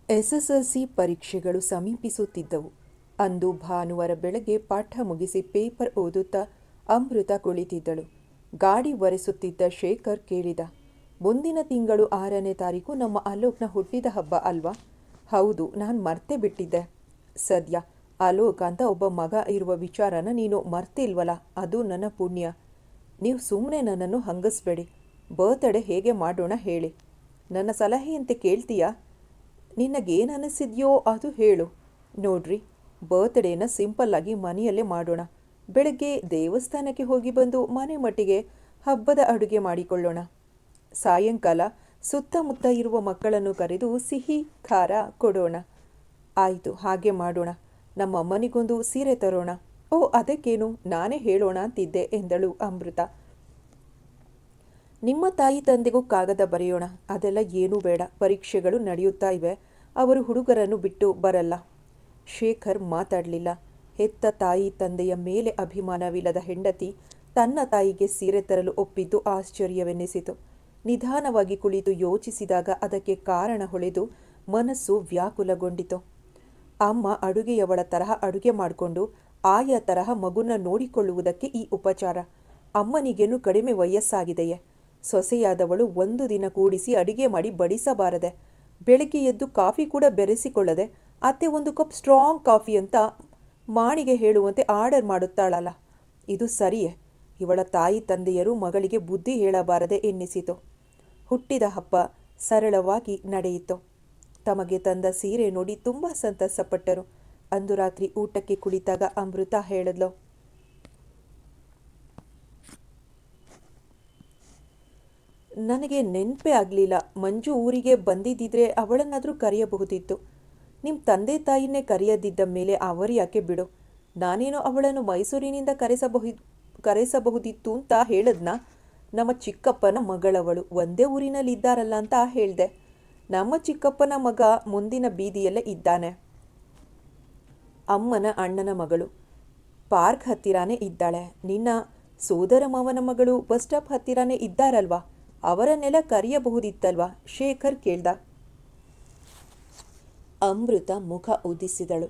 SSLC ಪರೀಕ್ಷೆಗಳು ಸಮೀಪಿಸುತ್ತಿದ್ದವು. ಅಂದು ಭಾನುವಾರ ಬೆಳಗ್ಗೆ ಪಾಠ ಮುಗಿಸಿ ಪೇಪರ್ ಓದುತ್ತಾ ಅಮೃತ ಕುಳಿತಿದ್ದಳು. ಗಾಡಿ ಒರೆಸುತ್ತಿದ್ದ ಶೇಖರ್ ಕೇಳಿದ, ಮುಂದಿನ ತಿಂಗಳು 6ನೇ ತಾರೀಕು ನಮ್ಮ ಅಲೋಕ್ನ ಹುಟ್ಟಿದ ಹಬ್ಬ ಅಲ್ವಾ? ಹೌದು, ನಾನು ಮರ್ತೇ ಬಿಟ್ಟಿದ್ದೆ. ಸದ್ಯ ಅಲೋಕ್ ಅಂತ ಒಬ್ಬ ಮಗ ಇರುವ ವಿಚಾರನ ನೀನು ಮರ್ತಿಲ್ವಲ್ಲ, ಅದು ನನ್ನ ಪುಣ್ಯ. ನೀವು ಸುಮ್ಮನೆ ನನ್ನನ್ನು ಹಂಗಿಸ್ಬೇಡಿ. ಬರ್ತ್ಡೇ ಹೇಗೆ ಮಾಡೋಣ ಹೇಳಿ. ನನ್ನ ಸಲಹೆಯಂತೆ ಕೇಳ್ತೀಯಾ? ನಿನಗೇನು ಅನಿಸಿದ್ಯೋ ಅದು ಹೇಳು. ನೋಡ್ರಿ, ಬರ್ತ್ಡೇನ ಸಿಂಪಲ್ಲಾಗಿ ಮನೆಯಲ್ಲೇ ಮಾಡೋಣ. ಬೆಳಗ್ಗೆ ದೇವಸ್ಥಾನಕ್ಕೆ ಹೋಗಿ ಬಂದು ಮನೆ ಮಟ್ಟಿಗೆ ಹಬ್ಬದ ಅಡುಗೆ ಮಾಡಿಕೊಳ್ಳೋಣ. ಸಾಯಂಕಾಲ ಸುತ್ತಮುತ್ತ ಇರುವ ಮಕ್ಕಳನ್ನು ಕರೆದು ಸಿಹಿ ಖಾರ ಕೊಡೋಣ. ಆಯಿತು, ಹಾಗೆ ಮಾಡೋಣ. ನಮ್ಮ ಅಮ್ಮನಿಗೊಂದು ಸೀರೆ ತರೋಣ. ಓ, ಅದಕ್ಕೇನು, ನಾನೇ ಹೇಳೋಣ ಅಂತಿದ್ದೆ ಎಂದಳು ಅಮೃತ. ನಿಮ್ಮ ತಾಯಿ ತಂದೆಗೂ ಕಾಗದ ಬರೆಯೋಣ. ಅದೆಲ್ಲ ಏನೂ ಬೇಡ, ಪರೀಕ್ಷೆಗಳು ನಡೆಯುತ್ತಾ ಇವೆ. ಅವರು ಹುಡುಗರನ್ನು ಬಿಟ್ಟು ಬರಲ್ಲ. ಶೇಖರ್ ಮಾತಾಡಲಿಲ್ಲ. ಹೆತ್ತ ತಾಯಿ ತಂದೆಯ ಮೇಲೆ ಅಭಿಮಾನವಿಲ್ಲದ ಹೆಂಡತಿ ತನ್ನ ತಾಯಿಗೆ ಸೀರೆ ತರಲು ಒಪ್ಪಿದ್ದು ಆಶ್ಚರ್ಯವೆನ್ನಿಸಿತು. ನಿಧಾನವಾಗಿ ಕುಳಿತು ಯೋಚಿಸಿದಾಗ ಅದಕ್ಕೆ ಕಾರಣ ಹೊಳೆದು ಮನಸ್ಸು ವ್ಯಾಕುಲಗೊಂಡಿತು. ಅಮ್ಮ ಅಡುಗೆಯವಳ ತರಹ ಅಡುಗೆ ಮಾಡಿಕೊಂಡು ಆಯಾ ತರಹ ಮಗುನ ನೋಡಿಕೊಳ್ಳುವುದಕ್ಕೆ ಈ ಉಪಚಾರ. ಅಮ್ಮನಿಗೇನು ಕಡಿಮೆ ವಯಸ್ಸಾಗಿದೆಯೇ? ಸೊಸೆಯಾದವಳು ಒಂದು ದಿನ ಕೂಡಿಸಿ ಅಡುಗೆ ಮಾಡಿ ಬಡಿಸಬಾರದೆ? ಬೆಳಗ್ಗೆ ಎದ್ದು ಕಾಫಿ ಕೂಡ ಬೆರೆಸಿಕೊಳ್ಳದೆ ಅತ್ತೆ ಒಂದು ಕಪ್ ಸ್ಟ್ರಾಂಗ್ ಕಾಫಿ ಅಂತ ಮಾಣಿಗೆ ಹೇಳುವಂತೆ ಆರ್ಡರ್ ಮಾಡುತ್ತಾಳಲ್ಲ, ಇದು ಸರಿಯೇ? ಇವಳ ತಾಯಿ ತಂದೆಯರು ಮಗಳಿಗೆ ಬುದ್ಧಿ ಹೇಳಬಾರದೆ ಎನ್ನಿಸಿತು. ಹುಟ್ಟಿದ ಹಬ್ಬ ಸರಳವಾಗಿ ನಡೆಯಿತು. ತಮಗೆ ತಂದ ಸೀರೆ ನೋಡಿ ತುಂಬ ಸಂತಸಪಟ್ಟರು. ಅಂದು ರಾತ್ರಿ ಊಟಕ್ಕೆ ಕುಳಿತಾಗ ಅಮೃತ ಹೇಳಿದ್ಲು, ನನಗೆ ನೆನಪೇ ಆಗಲಿಲ್ಲ. ಮಂಜು ಊರಿಗೆ ಬಂದಿದ್ದಿದ್ರೆ ಅವಳನ್ನಾದರೂ ಕರೆಯಬಹುದಿತ್ತು. ನಿಮ್ಮ ತಂದೆ ತಾಯಿನೇ ಕರೆಯದಿದ್ದ ಮೇಲೆ ಅವರು ಯಾಕೆ ಬಿಡು. ನಾನೇನೋ ಅವಳನ್ನು ಮೈಸೂರಿನಿಂದ ಕರೆಸಬಹುದಿತ್ತು ಅಂತ ಹೇಳಿದ್ನ. ನಮ್ಮ ಚಿಕ್ಕಪ್ಪನ ಮಗಳವಳು, ಒಂದೇ ಊರಿನಲ್ಲಿ ಇದ್ದಾರಲ್ಲ ಅಂತ ಹೇಳಿದೆ. ನಮ್ಮ ಚಿಕ್ಕಪ್ಪನ ಮಗ ಮುಂದಿನ ಬೀದಿಯಲ್ಲೇ ಇದ್ದಾನೆ. ಅಮ್ಮನ ಅಣ್ಣನ ಮಗಳು ಪಾರ್ಕ್ ಹತ್ತಿರಾನೇ ಇದ್ದಾಳೆ. ನಿನ್ನ ಸೋದರ ಮಾವನ ಮಗಳು ಬಸ್ ಸ್ಟಾಪ್ ಹತ್ತಿರಾನೇ ಇದ್ದಾರಲ್ವಾ, ಅವರನ್ನೆಲ್ಲ ಕರೆಯಬಹುದಿತ್ತಲ್ವಾ? ಶೇಖರ್ ಕೇಳ್ದ. ಅಮೃತ ಮುಖ ಉದಿಸಿದಳು.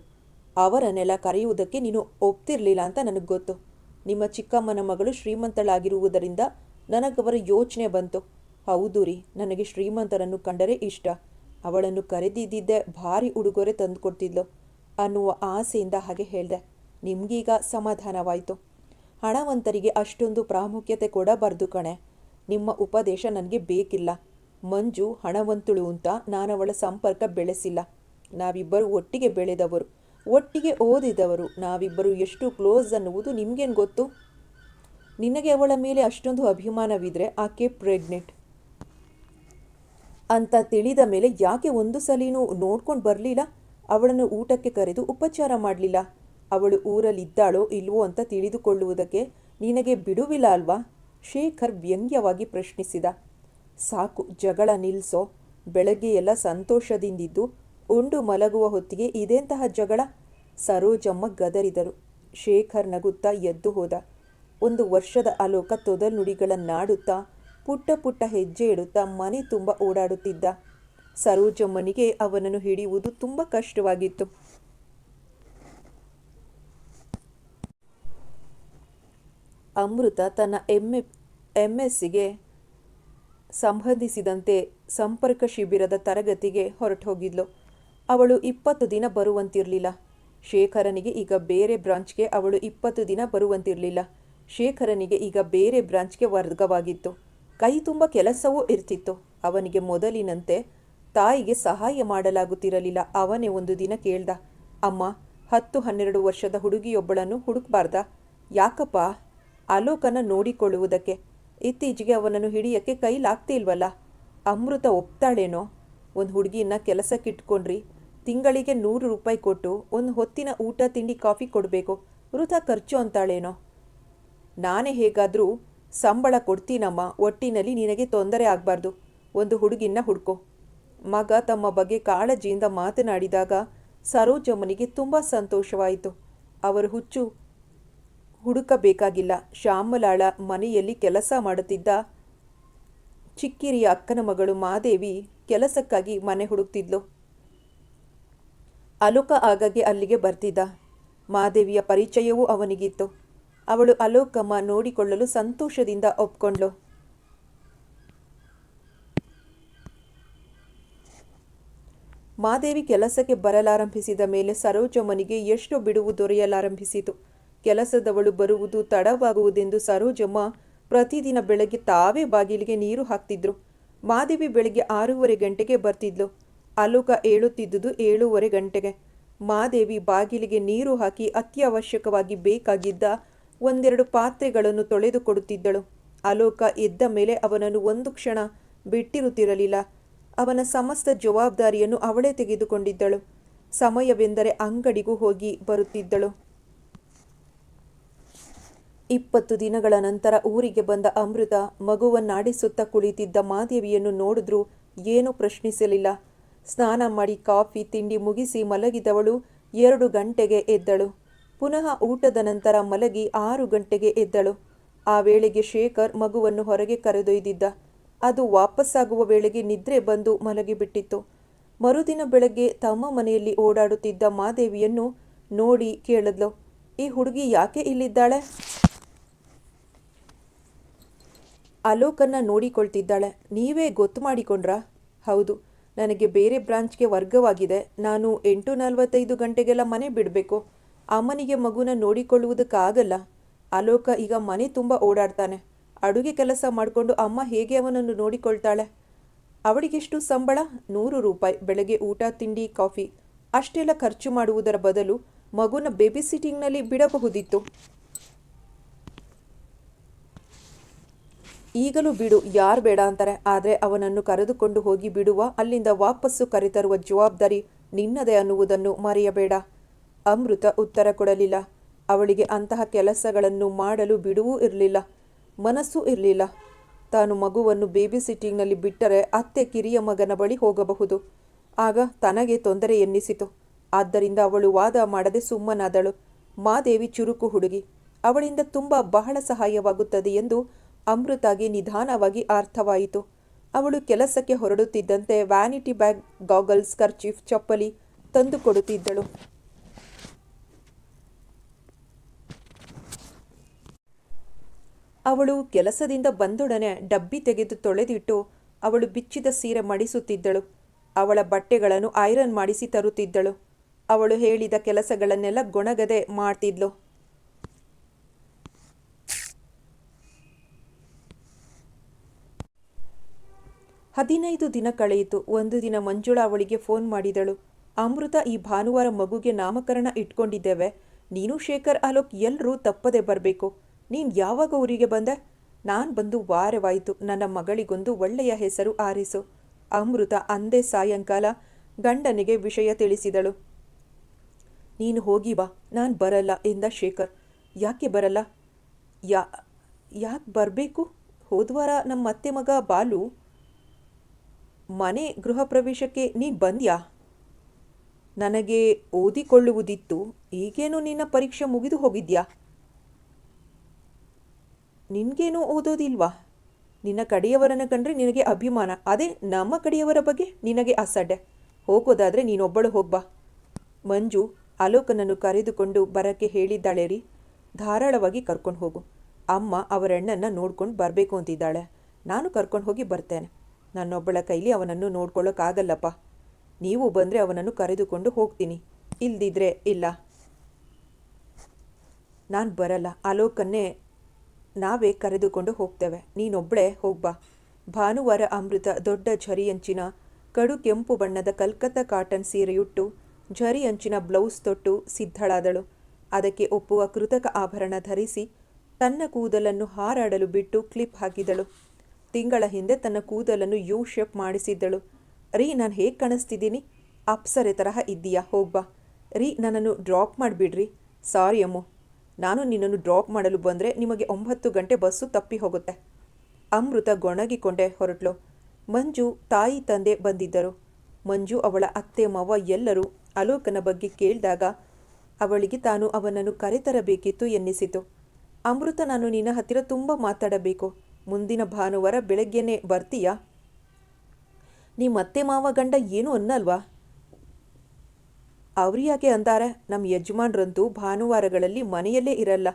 ಅವರನ್ನೆಲ್ಲ ಕರೆಯುವುದಕ್ಕೆ ನೀನು ಒಪ್ತಿರ್ಲಿಲ್ಲ ಅಂತ ನನಗೆ ಗೊತ್ತು. ನಿಮ್ಮ ಚಿಕ್ಕಮ್ಮನ ಮಗಳು ಶ್ರೀಮಂತಳಾಗಿರುವುದರಿಂದ ನನಗವರ ಯೋಚನೆ ಬಂತು. ಹೌದು ರೀ, ನನಗೆ ಶ್ರೀಮಂತರನ್ನು ಕಂಡರೆ ಇಷ್ಟ. ಅವಳನ್ನು ಕರೆದಿದ್ದಿದ್ದೆ ಭಾರಿ ಉಡುಗೊರೆ ತಂದುಕೊಡ್ತಿದ್ಲು ಅನ್ನುವ ಆಸೆಯಿಂದ ಹಾಗೆ ಹೇಳಿದೆ. ನಿಮಗೀಗ ಸಮಾಧಾನವಾಯಿತು. ಹಣವಂತರಿಗೆ ಅಷ್ಟೊಂದು ಪ್ರಾಮುಖ್ಯತೆ ಕೊಡಬಾರ್ದು ಕಣೆ. ನಿಮ್ಮ ಉಪದೇಶ ನನಗೆ ಬೇಕಿಲ್ಲ. ಮಂಜು ಹಣವಂತಳು ಅಂತ ನಾನವಳ ಸಂಪರ್ಕ ಬೆಳೆಸಿಲ್ಲ. ನಾವಿಬ್ಬರು ಒಟ್ಟಿಗೆ ಬೆಳೆದವರು, ಒಟ್ಟಿಗೆ ಓದಿದವರು. ನಾವಿಬ್ಬರು ಎಷ್ಟು ಕ್ಲೋಸ್ ಅನ್ನುವುದು ನಿಮಗೇನು ಗೊತ್ತು? ನಿನಗೆ ಅವಳ ಮೇಲೆ ಅಷ್ಟೊಂದು ಅಭಿಮಾನವಿದ್ರೆ ಆಕೆ ಪ್ರೆಗ್ನೆಂಟ್ ಅಂತ ತಿಳಿದ ಮೇಲೆ ಯಾಕೆ ಒಂದು ಸಲಿನೂ ನೋಡ್ಕೊಂಡು ಬರಲಿಲ್ಲ? ಅವಳನ್ನು ಊಟಕ್ಕೆ ಕರೆದು ಉಪಚಾರ ಮಾಡಲಿಲ್ಲ? ಅವಳು ಊರಲ್ಲಿದ್ದಾಳೋ ಇಲ್ವೋ ಅಂತ ತಿಳಿದುಕೊಳ್ಳುವುದಕ್ಕೆ ನಿನಗೆ ಬಿಡುವಿಲ್ಲ ಅಲ್ವಾ? ಶೇಖರ್ ವ್ಯಂಗ್ಯವಾಗಿ ಪ್ರಶ್ನಿಸಿದ. ಸಾಕು, ಜಗಳ ನಿಲ್ಲಿಸೋ. ಬೆಳಗ್ಗೆ ಎಲ್ಲ ಸಂತೋಷದಿಂದಿದ್ದು ಉಂಡು ಮಲಗುವ ಹೊತ್ತಿಗೆ ಇದೆಂತಹ ಜಗಳ? ಸರೋಜಮ್ಮ ಗದರಿದರು. ಶೇಖರ್ ನಗುತ್ತಾ ಎದ್ದು ಹೋದ. 1 ವರ್ಷದ ಅಲೋಕ ತೊದಲ್ನುಡಿಗಳನ್ನಾಡುತ್ತಾ ಪುಟ್ಟ ಪುಟ್ಟ ಹೆಜ್ಜೆ ಇಡುತ್ತಾ ಮನೆ ತುಂಬ ಓಡಾಡುತ್ತಿದ್ದ. ಸರೋಜಮ್ಮನಿಗೆ ಅವನನ್ನು ಹಿಡಿಯುವುದು ತುಂಬ ಕಷ್ಟವಾಗಿತ್ತು. ಅಮೃತ ತನ್ನ MS-ಗೆ ಸಂಬಂಧಿಸಿದಂತೆ ಸಂಪರ್ಕ ಶಿಬಿರದ ತರಗತಿಗೆ ಹೊರಟು ಹೋಗಿದ್ಲು. ಅವಳು 20 ದಿನ ಬರುವಂತಿರಲಿಲ್ಲ. ಶೇಖರನಿಗೆ ಈಗ ಬೇರೆ ಬ್ರಾಂಚ್ಗೆ ಅವಳು 20 ದಿನ ಬರುವಂತಿರಲಿಲ್ಲ. ಶೇಖರನಿಗೆ ಈಗ ಬೇರೆ ಬ್ರಾಂಚ್ಗೆ ವರ್ಗವಾಗಿತ್ತು. ಕೈ ತುಂಬ ಕೆಲಸವೂ ಇರ್ತಿತ್ತು. ಅವನಿಗೆ ಮೊದಲಿನಂತೆ ತಾಯಿಗೆ ಸಹಾಯ ಮಾಡಲಾಗುತ್ತಿರಲಿಲ್ಲ. ಅವನೇ ಒಂದು ದಿನ ಕೇಳ್ದ, ಅಮ್ಮ, 10-12 ವರ್ಷದ ಹುಡುಗಿಯೊಬ್ಬಳನ್ನು ಹುಡುಕ್ಬಾರ್ದಾ? ಯಾಕಪ್ಪ? ಅಲೋಕನ ನೋಡಿಕೊಳ್ಳುವುದಕ್ಕೆ. ಇತ್ತೀಚೆಗೆ ಅವನನ್ನು ಹಿಡಿಯಕ್ಕೆ ಕೈಲಾಗ್ತಿಲ್ವಲ್ಲ. ಅಮೃತ ಒಪ್ತಾಳೇನೋ? ಒಂದು ಹುಡುಗಿನ ಕೆಲಸಕ್ಕಿಟ್ಕೊಂಡ್ರಿ, ತಿಂಗಳಿಗೆ 100 ರೂಪಾಯಿ ಕೊಟ್ಟು ಒಂದು ಹೊತ್ತಿನ ಊಟ ತಿಂಡಿ ಕಾಫಿ ಕೊಡಬೇಕು, ವೃಥಾ ಖರ್ಚು ಅಂತಾಳೇನೋ? ನಾನೇ ಹೇಗಾದರೂ ಸಂಬಳ ಕೊಡ್ತೀನಮ್ಮ. ಒಟ್ಟಿನಲ್ಲಿ ನಿನಗೆ ತೊಂದರೆ ಆಗಬಾರ್ದು. ಒಂದು ಹುಡುಗಿನ ಹುಡ್ಕೋ. ಮಗ ತಮ್ಮ ಬಗ್ಗೆ ಕಾಳಜಿಯಿಂದ ಮಾತನಾಡಿದಾಗ ಸರೋಜಮ್ಮನಿಗೆ ತುಂಬ ಸಂತೋಷವಾಯಿತು. ಅವರು ಹುಡುಕಬೇಕಾಗಿಲ್ಲ. ಶ್ಯಾಮಲಾಳ ಮನೆಯಲ್ಲಿ ಕೆಲಸ ಮಾಡುತ್ತಿದ್ದ ಚಿಕ್ಕಿರಿಯ ಅಕ್ಕನ ಮಗಳು ಮಾದೇವಿ ಕೆಲಸಕ್ಕಾಗಿ ಮನೆ ಹುಡುಕ್ತಿದ್ಲು. ಅಲೋಕ ಆಗಾಗ್ಗೆ ಅಲ್ಲಿಗೆ ಬರ್ತಿದ್ದ. ಮಾದೇವಿಯ ಪರಿಚಯವೂ ಅವನಿಗಿತ್ತು. ಅವಳು ಅಲೋಕಮ್ಮ ನೋಡಿಕೊಳ್ಳಲು ಸಂತೋಷದಿಂದ ಒಪ್ಕೊಂಡ್ಳು. ಮಾದೇವಿ ಕೆಲಸಕ್ಕೆ ಬರಲಾರಂಭಿಸಿದ ಮೇಲೆ ಸರೋಜಮ್ಮನಿಗೆ ಎಷ್ಟು ಬಿಡುವು ದೊರೆಯಲಾರಂಭಿಸಿತು. ಕೆಲಸದವಳು ಬರುವುದು ತಡವಾಗುವುದೆಂದು ಸರೋಜಮ್ಮ ಪ್ರತಿದಿನ ಬೆಳಗ್ಗೆ ತಾವೇ ಬಾಗಿಲಿಗೆ ನೀರು ಹಾಕ್ತಿದ್ರು. ಮಾದೇವಿ ಬೆಳಗ್ಗೆ 6:30 ಗಂಟೆಗೆ ಬರ್ತಿದ್ಲು. ಅಲೋಕ ಏಳುತ್ತಿದ್ದುದು 7:30 ಗಂಟೆಗೆ. ಮಾದೇವಿ ಬಾಗಿಲಿಗೆ ನೀರು ಹಾಕಿ ಅತ್ಯವಶ್ಯಕವಾಗಿ ಬೇಕಾಗಿದ್ದ ಒಂದೆರಡು ಪಾತ್ರೆಗಳನ್ನು ತೊಳೆದು ಕೊಡುತ್ತಿದ್ದಳು. ಅಲೋಕ ಎದ್ದ ಮೇಲೆ ಅವನನ್ನು ಒಂದು ಕ್ಷಣ ಬಿಟ್ಟಿರುತ್ತಿರಲಿಲ್ಲ. ಅವನ ಸಮಸ್ತ ಜವಾಬ್ದಾರಿಯನ್ನು ಅವಳೇ ತೆಗೆದುಕೊಂಡಿದ್ದಳು. ಸಮಯವೆಂದರೆ ಅಂಗಡಿಗೂ ಹೋಗಿ ಬರುತ್ತಿದ್ದಳು. 20 ದಿನಗಳ ನಂತರ ಊರಿಗೆ ಬಂದ ಅಮೃತ ಮಗುವನ್ನಾಡಿಸುತ್ತಾ ಕುಳಿತಿದ್ದ ಮಾದೇವಿಯನ್ನು ನೋಡಿದ್ರೂ ಏನೂ ಪ್ರಶ್ನಿಸಲಿಲ್ಲ. ಸ್ನಾನ ಮಾಡಿ ಕಾಫಿ ತಿಂಡಿ ಮುಗಿಸಿ ಮಲಗಿದವಳು 2 ಗಂಟೆಗೆ ಎದ್ದಳು. ಪುನಃ ಊಟದ ನಂತರ ಮಲಗಿ 6 ಗಂಟೆಗೆ ಎದ್ದಳು. ಆ ವೇಳೆಗೆ ಶೇಖರ್ ಮಗುವನ್ನು ಹೊರಗೆ ಕರೆದೊಯ್ದಿದ್ದ. ಅದು ವಾಪಸ್ಸಾಗುವ ವೇಳೆಗೆ ನಿದ್ರೆ ಬಂದು ಮಲಗಿಬಿಟ್ಟಿತ್ತು. ಮರುದಿನ ಬೆಳಗ್ಗೆ ತಮ್ಮ ಮನೆಯಲ್ಲಿ ಓಡಾಡುತ್ತಿದ್ದ ಮಾದೇವಿಯನ್ನು ನೋಡಿ ಕೇಳಿದ್ಲು, ಈ ಹುಡುಗಿ ಯಾಕೆ ಇಲ್ಲಿದ್ದಾಳೆ? ಅಲೋಕನ್ನ ನೋಡಿಕೊಳ್ತಿದ್ದಾಳೆ. ನೀವೇ ಗೊತ್ತು ಮಾಡಿಕೊಂಡ್ರಾ? ಹೌದು, ನನಗೆ ಬೇರೆ ಬ್ರಾಂಚ್ಗೆ ವರ್ಗವಾಗಿದೆ. ನಾನು 8:45 ಗಂಟೆಗೆಲ್ಲ ಮನೆ ಬಿಡಬೇಕು. ಅಮ್ಮನಿಗೆ ಮಗುನ ನೋಡಿಕೊಳ್ಳುವುದಕ್ಕಾಗಲ್ಲ. ಅಲೋಕ ಈಗ ಮನೆ ತುಂಬ ಓಡಾಡ್ತಾನೆ. ಅಡುಗೆ ಕೆಲಸ ಮಾಡಿಕೊಂಡು ಅಮ್ಮ ಹೇಗೆ ಅವನನ್ನು ನೋಡಿಕೊಳ್ತಾಳೆ? ಅವಳಿಗೆಷ್ಟು ಸಂಬಳ? 100 ರೂಪಾಯಿ. ಬೆಳಗ್ಗೆ ಊಟ ತಿಂಡಿ ಕಾಫಿ ಅಷ್ಟೆಲ್ಲ ಖರ್ಚು ಮಾಡುವುದರ ಬದಲು ಮಗುನ ಬೇಬಿ ಸಿಟ್ಟಿಂಗ್ನಲ್ಲಿ ಬಿಡಬಹುದಿತ್ತು. ಈಗಲೂ ಬಿಡು, ಯಾರು ಬೇಡ ಅಂತಾರೆ. ಆದರೆ ಅವನನ್ನು ಕರೆದುಕೊಂಡು ಹೋಗಿ ಬಿಡುವ, ಅಲ್ಲಿಂದ ವಾಪಸ್ಸು ಕರೆತರುವ ಜವಾಬ್ದಾರಿ ನಿನ್ನದೇ ಅನ್ನುವುದನ್ನು ಮರೆಯಬೇಡ. ಅಮೃತ ಉತ್ತರ ಕೊಡಲಿಲ್ಲ. ಅವಳಿಗೆ ಅಂತಹ ಕೆಲಸಗಳನ್ನು ಮಾಡಲು ಬಿಡುವೂ ಇರಲಿಲ್ಲ, ಮನಸ್ಸೂ ಇರಲಿಲ್ಲ. ತಾನು ಮಗುವನ್ನು ಬೇಬಿ ಸಿಟ್ಟಿಂಗ್ನಲ್ಲಿ ಬಿಟ್ಟರೆ ಅತ್ತೆ ಕಿರಿಯ ಮಗನ ಬಳಿ ಹೋಗಬಹುದು. ಆಗ ತನಗೆ ತೊಂದರೆ ಎನ್ನಿಸಿತು. ಆದ್ದರಿಂದ ಅವಳು ವಾದ ಮಾಡದೆ ಸುಮ್ಮನಾದಳು. ಮಾದೇವಿ ಚುರುಕು ಹುಡುಗಿ, ಅವಳಿಂದ ಬಹಳ ಸಹಾಯವಾಗುತ್ತದೆ ಎಂದು ಅಮೃತಾಗೆ ನಿಧಾನವಾಗಿ ಅರ್ಥವಾಯಿತು. ಅವಳು ಕೆಲಸಕ್ಕೆ ಹೊರಡುತ್ತಿದ್ದಂತೆ ವ್ಯಾನಿಟಿ ಬ್ಯಾಗ್, ಗಾಗಲ್ಸ್, ಕರ್ಚೀಫ್, ಚಪ್ಪಲಿ ತಂದು ಕೊಡುತ್ತಿದ್ದಳು. ಅವಳು ಕೆಲಸದಿಂದ ಬಂದೊಡನೆ ಡಬ್ಬಿ ತೆಗೆದು ತೊಳೆದಿಟ್ಟು ಅವಳು ಬಿಚ್ಚಿದ ಸೀರೆ ಮಡಿಸುತ್ತಿದ್ದಳು. ಅವಳ ಬಟ್ಟೆಗಳನ್ನು ಐರನ್ ಮಾಡಿಸಿ ತರುತ್ತಿದ್ದಳು. ಅವಳು ಹೇಳಿದ ಕೆಲಸಗಳನ್ನೆಲ್ಲ ಗೊಣಗದೆ ಮಾಡ್ತಿದ್ಲು. 15 ದಿನ ಕಳೆಯಿತು. ಒಂದು ದಿನ ಮಂಜುಳಾ ಅವಳಿಗೆ ಫೋನ್ ಮಾಡಿದಳು. ಅಮೃತ, ಈ ಭಾನುವಾರ ಮಗುಗೆ ನಾಮಕರಣ ಇಟ್ಕೊಂಡಿದ್ದೇವೆ. ನೀನು ಶೇಖರ್ ಅಲೋಕ್ ಎಲ್ಲರೂ ತಪ್ಪದೆ ಬರಬೇಕು. ನೀನು ಯಾವಾಗ ಊರಿಗೆ ಬಂದೆ? ನಾನು ಬಂದು ವಾರವಾಯಿತು. ನನ್ನ ಮಗಳಿಗೊಂದು ಒಳ್ಳೆಯ ಹೆಸರು ಆರಿಸು. ಅಮೃತ ಅಂದೇ ಸಾಯಂಕಾಲ ಗಂಡನಿಗೆ ವಿಷಯ ತಿಳಿಸಿದಳು. ನೀನು ಹೋಗಿ ಬಾ, ನಾನು ಬರಲ್ಲ ಎಂದ ಶೇಖರ್. ಯಾಕೆ ಬರಲ್ಲ? ಯಾಕೆ ಬರಬೇಕು? ಹೋದ್ವಾರ ನಮ್ಮ ಅತ್ತೆ ಮಗ ಬಾಲು ಮನೆ ಗೃಹ ಪ್ರವೇಶಕ್ಕೆ ನೀನು ಬಂದ್ಯಾ? ನನಗೆ ಓದಿಕೊಳ್ಳುವುದಿತ್ತು. ಈಗೇನು ನಿನ್ನ ಪರೀಕ್ಷೆ ಮುಗಿದು ಹೋಗಿದ್ಯಾ? ನಿನಗೇನೂ ಓದೋದಿಲ್ವಾ? ನಿನ್ನ ಕಡೆಯವರನ್ನು ಕಂಡ್ರೆ ನಿನಗೆ ಅಭಿಮಾನ. ಅದೇ ನಮ್ಮ ಕಡೆಯವರ ಬಗ್ಗೆ ನಿನಗೆ ಅಸಡ್ಡೆ. ಹೋಗೋದಾದರೆ ನೀನೊಬ್ಬಳು ಹೋಗ್ಬಾ. ಮಂಜು ಅಲೋಕನನ್ನು ಕರೆದುಕೊಂಡು ಬರಕ್ಕೆ ಹೇಳಿದ್ದಾಳೆ ರೀ. ಧಾರಾಳವಾಗಿ ಕರ್ಕೊಂಡು ಹೋಗು. ಅಮ್ಮ ಅವರಣ್ಣನ್ನು ನೋಡ್ಕೊಂಡು ಬರಬೇಕು ಅಂತಿದ್ದಾಳೆ. ನಾನು ಕರ್ಕೊಂಡು ಹೋಗಿ ಬರ್ತೇನೆ. ನನ್ನೊಬ್ಬಳ ಕೈಲಿ ಅವನನ್ನು ನೋಡ್ಕೊಳ್ಳೋಕ್ಕಾಗಲ್ಲಪ್ಪ. ನೀವು ಬಂದರೆ ಅವನನ್ನು ಕರೆದುಕೊಂಡು ಹೋಗ್ತೀನಿ, ಇಲ್ದಿದ್ರೆ ಇಲ್ಲ. ನಾನು ಬರಲ್ಲ. ಅಲೋಕನ್ನೇ ನಾವೇ ಕರೆದುಕೊಂಡು ಹೋಗ್ತೇವೆ. ನೀನೊಬ್ಬಳೇ ಹೋಗ್ಬಾ. ಭಾನುವಾರ ಅಮೃತ ದೊಡ್ಡ ಝರಿ ಅಂಚಿನ ಕಡು ಕೆಂಪು ಬಣ್ಣದ ಕಲ್ಕತ್ತಾ ಕಾಟನ್ ಸೀರೆಯುಟ್ಟು ಝರಿ ಅಂಚಿನ ಬ್ಲೌಸ್ ತೊಟ್ಟು ಸಿದ್ಧಳಾದಳು. ಅದಕ್ಕೆ ಒಪ್ಪುವ ಕೃತಕ ಆಭರಣ ಧರಿಸಿ ತನ್ನ ಕೂದಲನ್ನು ಹಾರಾಡಲು ಬಿಟ್ಟು ಕ್ಲಿಪ್ ಹಾಕಿದಳು. ತಿಂಗಳ ಹಿಂದೆ ತನ್ನ ಕೂದಲನ್ನು ಯು ಶೇಪ್ ಮಾಡಿಸಿದ್ದಳು. ರೀ, ನಾನು ಹೇಗೆ ಕಾಣಿಸ್ತಿದ್ದೀನಿ? ಅಪ್ಸರೆ ತರಹ ಇದ್ದೀಯಾ? ಹೋಗ್ಬಾ. ರೀ, ನನ್ನನ್ನು ಡ್ರಾಪ್ ಮಾಡಿಬಿಡ್ರಿ. ಸಾರಿ ಅಮ್ಮು, ನಾನು ನಿನ್ನನ್ನು ಡ್ರಾಪ್ ಮಾಡಲು ಬಂದರೆ ನಿಮಗೆ 9 ಗಂಟೆ ಬಸ್ಸು ತಪ್ಪಿ ಹೋಗುತ್ತೆ. ಅಮೃತ ಗೊಣಗಿಕೊಂಡೆ ಹೊರಟ್ಲು. ಮಂಜು ತಾಯಿ ತಂದೆ ಬಂದಿದ್ದರು. ಮಂಜು ಅವಳ ಅತ್ತೆ ಮಾವ ಎಲ್ಲರೂ ಅಲೋಕನ ಬಗ್ಗೆ ಕೇಳಿದಾಗ ಅವಳಿಗೆ ತಾನು ಅವನನ್ನು ಕರೆತರಬೇಕಿತ್ತು ಎನ್ನಿಸಿತು. ಅಮೃತ, ನಾನು ನಿನ್ನ ಹತ್ತಿರ ತುಂಬ ಮಾತಾಡಬೇಕು. ಮುಂದಿನ ಭಾನುವಾರ ಬೆಳಗ್ಗೆನೇ ಬರ್ತೀಯಾ? ನಿಮ್ಮ ಅತ್ತೆ ಮಾವ ಗಂಡ ಏನೂ ಅನ್ನಲ್ವಾ? ಅವ್ರು ಯಾಕೆ ಅಂತಾರೆ? ನಮ್ಮ ಯಜಮಾನ್ರಂತೂ ಭಾನುವಾರಗಳಲ್ಲಿ ಮನೆಯಲ್ಲೇ ಇರಲ್ಲ.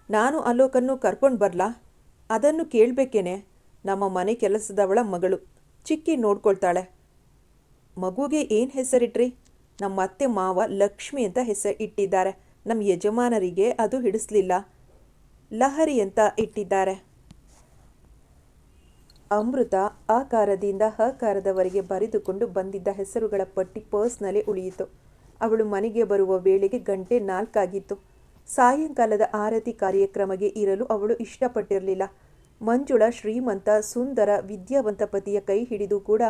ನಾನು ಅಲೋಕನ್ನು ಕರ್ಕೊಂಡು ಬರಲಾ? ಅದನ್ನು ಕೇಳಬೇಕೇನೆ. ನಮ್ಮ ಮನೆ ಕೆಲಸದವಳ ಮಗಳು, ಚಿಕ್ಕಿ ನೋಡ್ಕೊಳ್ತಾಳೆ. ಮಗುಗೆ ಏನು ಹೆಸರಿಟ್ರಿ? ನಮ್ಮ ಅತ್ತೆ ಮಾವ ಲಕ್ಷ್ಮಿ ಅಂತ ಹೆಸರು ಇಟ್ಟಿದ್ದಾರೆ. ನಮ್ಮ ಯಜಮಾನರಿಗೆ ಅದು ಹಿಡಿಸ್ಲಿಲ್ಲ, ಲಹರಿ ಅಂತ ಇಟ್ಟಿದ್ದಾರೆ. ಅಮೃತ ಆಕಾರದಿಂದ ಹಕಾರದವರೆಗೆ ಬರೆದುಕೊಂಡು ಬಂದಿದ್ದ ಹೆಸರುಗಳ ಪಟ್ಟಿ ಪರ್ಸ್ನಲ್ಲೇ ಉಳಿಯಿತು. ಅವಳು ಮನೆಗೆ ಬರುವ ವೇಳೆಗೆ ಗಂಟೆ 4 ಆಗಿತ್ತು. ಸಾಯಂಕಾಲದ ಆರತಿ ಕಾರ್ಯಕ್ರಮಕ್ಕೆ ಇರಲು ಅವಳು ಇಷ್ಟಪಟ್ಟಿರಲಿಲ್ಲ. ಮಂಜುಳಾ ಶ್ರೀಮಂತ ಸುಂದರ ವಿದ್ಯಾವಂತ ಪತಿಯ ಕೈ ಹಿಡಿದು ಕೂಡ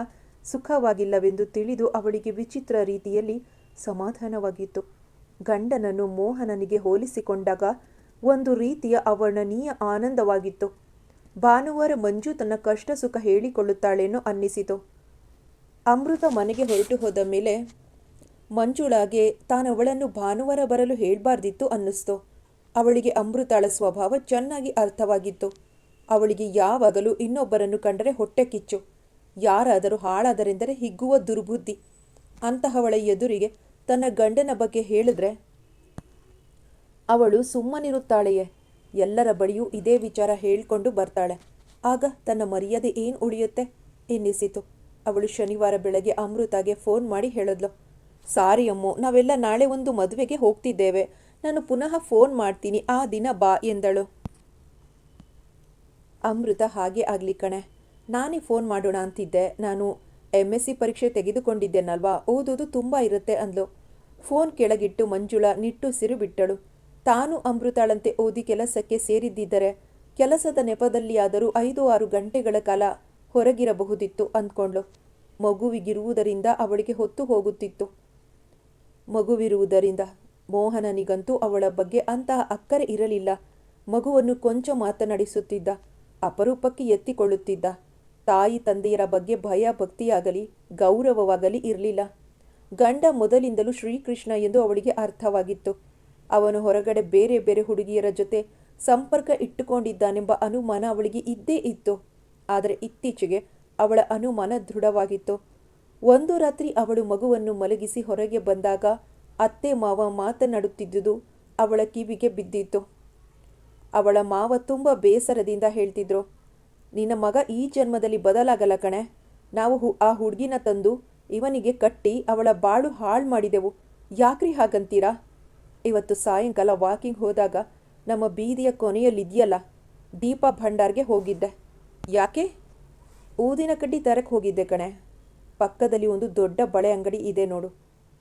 ಸುಖವಾಗಿಲ್ಲವೆಂದು ತಿಳಿದು ಅವಳಿಗೆ ವಿಚಿತ್ರ ರೀತಿಯಲ್ಲಿ ಸಮಾಧಾನವಾಗಿತ್ತು. ಗಂಡನನ್ನು ಮೋಹನನಿಗೆ ಹೋಲಿಸಿಕೊಂಡಾಗ ಒಂದು ರೀತಿಯ ಅವರ್ಣನೀಯ ಆನಂದವಾಗಿತ್ತು. ಭಾನುವಾರ ಮಂಜು ತನ್ನ ಕಷ್ಟ ಸುಖ ಹೇಳಿಕೊಳ್ಳುತ್ತಾಳೇನೋ ಅನ್ನಿಸಿತು. ಅಮೃತ ಮನೆಗೆ ಹೊರಟು ಹೋದ ಮೇಲೆ ಮಂಜುಳಾಗೆ ತಾನವಳನ್ನು ಭಾನುವಾರ ಬರಲು ಹೇಳಬಾರ್ದಿತ್ತು ಅನ್ನಿಸ್ತು. ಅವಳಿಗೆ ಅಮೃತಾಳ ಸ್ವಭಾವ ಚೆನ್ನಾಗಿ ಅರ್ಥವಾಗಿತ್ತು. ಅವಳಿಗೆ ಯಾವಾಗಲೂ ಇನ್ನೊಬ್ಬರನ್ನು ಕಂಡರೆ ಹೊಟ್ಟೆ ಕಿಚ್ಚು. ಯಾರಾದರೂ ಹಾಳಾದರೆಂದರೆ ಹಿಗ್ಗುವ ದುರ್ಬುದ್ಧಿ. ಅಂತಹವಳ ಎದುರಿಗೆ ತನ್ನ ಗಂಡನ ಬಗ್ಗೆ ಹೇಳಿದ್ರೆ ಅವಳು ಸುಮ್ಮನಿರುತ್ತಾಳೆಯೇ? ಎಲ್ಲರ ಬಳಿಯೂ ಇದೇ ವಿಚಾರ ಹೇಳಿಕೊಂಡು ಬರ್ತಾಳೆ. ಆಗ ತನ್ನ ಮರ್ಯಾದೆ ಏನು ಉಳಿಯುತ್ತೆ ಎನ್ನಿಸಿತು. ಅವಳು ಶನಿವಾರ ಬೆಳಗ್ಗೆ ಅಮೃತಾಗೆ ಫೋನ್ ಮಾಡಿ ಹೇಳಿದ್ಲು, ಸಾರಿ ಅಮ್ಮೋ, ನಾವೆಲ್ಲ ನಾಳೆ ಒಂದು ಮದುವೆಗೆ ಹೋಗ್ತಿದ್ದೇವೆ. ನಾನು ಪುನಃ ಫೋನ್ ಮಾಡ್ತೀನಿ, ಆ ದಿನ ಬಾ ಎಂದಳು. ಅಮೃತ, ಹಾಗೆ ಆಗಲಿ ಕಣೆ, ನಾನೇ ಫೋನ್ ಮಾಡೋಣ ಅಂತಿದ್ದೆ. ನಾನು MSc ಪರೀಕ್ಷೆ ತೆಗೆದುಕೊಂಡಿದ್ದೇನಲ್ವಾ, ಓದೋದು ತುಂಬ ಇರುತ್ತೆ ಅಂದ್ಲು. ಫೋನ್ ಕೆಳಗಿಟ್ಟು ಮಂಜುಳಾ ನಿಟ್ಟುಸಿರು ಬಿಟ್ಟಳು. ತಾನು ಅಮೃತಾಳಂತೆ ಓದಿ ಕೆಲಸಕ್ಕೆ ಸೇರಿದ್ದಿದ್ದರೆ ಕೆಲಸದ ನೆಪದಲ್ಲಿಯಾದರೂ 5-6 ಗಂಟೆಗಳ ಕಾಲ ಹೊರಗಿರಬಹುದಿತ್ತು ಅಂದ್ಕೊಂಡ್ಳು. ಮಗುವಿಗಿರುವುದರಿಂದ ಅವಳಿಗೆ ಹೊತ್ತು ಹೋಗುತ್ತಿತ್ತು. ಮಗುವಿರುವುದರಿಂದ ಮೋಹನನಿಗಂತೂ ಅವಳ ಬಗ್ಗೆ ಅಂತಹ ಅಕ್ಕರೆ ಇರಲಿಲ್ಲ. ಮಗುವನ್ನು ಕೊಂಚ ಮಾತನಾಡಿಸುತ್ತಿದ್ದ, ಅಪರೂಪಕ್ಕೆ ಎತ್ತಿಕೊಳ್ಳುತ್ತಿದ್ದ. ತಾಯಿ ತಂದೆಯರ ಬಗ್ಗೆ ಭಯ ಭಕ್ತಿಯಾಗಲಿ ಗೌರವವಾಗಲಿ ಇರಲಿಲ್ಲ. ಗಂಡ ಮೊದಲಿಂದಲೂ ಶ್ರೀಕೃಷ್ಣ ಎಂದು ಅವಳಿಗೆ ಅರ್ಥವಾಗಿತ್ತು. ಅವನು ಹೊರಗಡೆ ಬೇರೆ ಬೇರೆ ಹುಡುಗಿಯರ ಜೊತೆ ಸಂಪರ್ಕ ಇಟ್ಟುಕೊಂಡಿದ್ದಾನೆಂಬ ಅನುಮಾನ ಅವಳಿಗೆ ಇದ್ದೇ ಇತ್ತು. ಆದರೆ ಇತ್ತೀಚೆಗೆ ಅವಳ ಅನುಮಾನ ದೃಢವಾಗಿತ್ತು. ಒಂದು ರಾತ್ರಿ ಅವಳು ಮಗುವನ್ನು ಮಲಗಿಸಿ ಹೊರಗೆ ಬಂದಾಗ ಅತ್ತೆ ಮಾವ ಮಾತನಾಡುತ್ತಿದ್ದುದು ಅವಳ ಕಿವಿಗೆ ಬಿದ್ದಿತ್ತು. ಅವಳ ಮಾವ ತುಂಬ ಬೇಸರದಿಂದ ಹೇಳ್ತಿದ್ರು, ನಿನ್ನ ಮಗ ಈ ಜನ್ಮದಲ್ಲಿ ಬದಲಾಗಲ್ಲ ಕಣೆ. ನಾವು ಆ ಹುಡುಗಿನ ತಂದು ಇವನಿಗೆ ಕಟ್ಟಿ ಅವಳ ಬಾಳು ಹಾಳು ಮಾಡಿದೆವು. ಯಾಕ್ರಿ ಹಾಗಂತೀರಾ? ಇವತ್ತು ಸಾಯಂಕಾಲ ವಾಕಿಂಗ್ ಹೋದಾಗ ನಮ್ಮ ಬೀದಿಯ ಕೊನೆಯಲ್ಲಿದೆಯಲ್ಲ ದೀಪ ಭಂಡಾರ್ಗೆ ಹೋಗಿದ್ದೆ. ಯಾಕೆ? ಊದಿನ ಕಡ್ಡಿ ತರಕ್ಕೆ ಹೋಗಿದ್ದೆ ಕಣೆ. ಪಕ್ಕದಲ್ಲಿ ಒಂದು ದೊಡ್ಡ ಬಳೆ ಅಂಗಡಿ ಇದೆ ನೋಡು.